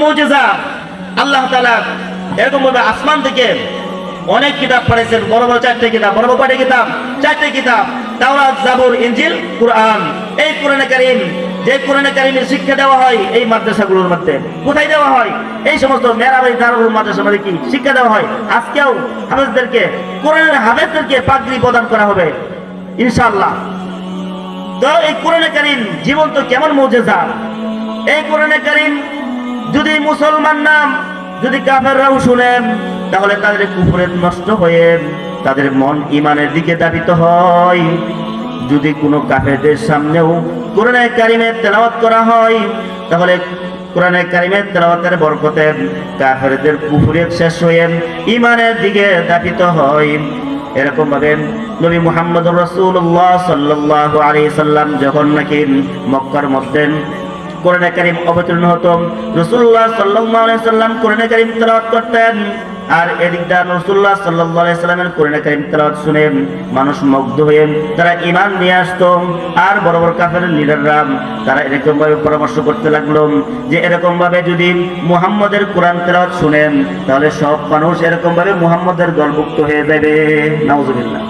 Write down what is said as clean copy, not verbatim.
মুজিজা আল্লাহ তাআলা এরকম ভাবে আসমান থেকে অনেক কিতাব পাঠিয়েছেন, বড় বড় চারটে কিতাব, বড় বড় কিতাব চারটে কিতাব, তাওরাত, জাবুর, ইনজিল, কুরআন। এই কোরআনে কারীম, যে কোরআনে কারীমের শিক্ষা দেওয়া হয় এই মাদ্রাসাগুলোর মধ্যে, কোথায় দেওয়া হয়? এই সমস্ত মেরাবাই দারুল মাদ্রাসার মধ্যে কি শিক্ষা দেওয়া হয়? আজকেও হাফেজদেরকে, কোরআনের হাফেজদেরকে পাগড়ি প্রদান করা হবে ইনশাআল্লাহ। তো এই কোরআনে কারীম জীবন্ত কেমন মুজিজা! এই কোরআনে কারীম যদি মুসলমান নাম যদি কাফেররাও শুনেন, তাহলে তাদের কুফরে নষ্ট হয়ে তাদের মন ঈমানের দিকে ধাবিত হয়। যদি কোনো কাফেরদের সামনেও কোরআনে কারীমের তেলাওয়াত করা হয়, তাহলে কোরআনে কারীমের তেলাওয়াতের বরকতে কাফেরদের কুফরে শেষ হয়ে ঈমানের দিকে ধাবিত হয়। এরকম ভাবে নবী মুহাম্মদুর রাসূলুল্লাহ সাল্লাল্লাহু আলাইহি সাল্লাম যখন নাকি মক্কার মধ্যে কোরআনে কারীম অবতীর্ণ হতো, রাসূলুল্লাহ সাল্লাল্লাহু আলাইহি সাল্লাম কোরআনে কারীম তেলাওয়াত করতেন। আর এদিকটা রাসূলুল্লাহ সাল্লাল্লাহু আলাইহি সাল্লামের কোরআনে কারীম তেলাওয়াত শুনে মানুষ মুগ্ধ হয়ে তারা ঈমান নিয়ে আসতো। আর বড় বড় কাফের লিডাররা তারা এরকম ভাবে পরামর্শ করতে লাগলো যে এরকম ভাবে যদি মুহাম্মদের কোরআন তেলাওয়াত শুনেন, তাহলে সব মানুষ এরকম ভাবে মুহাম্মদের দলভুক্ত হয়ে যাবে। নাউজুবিল্লাহ।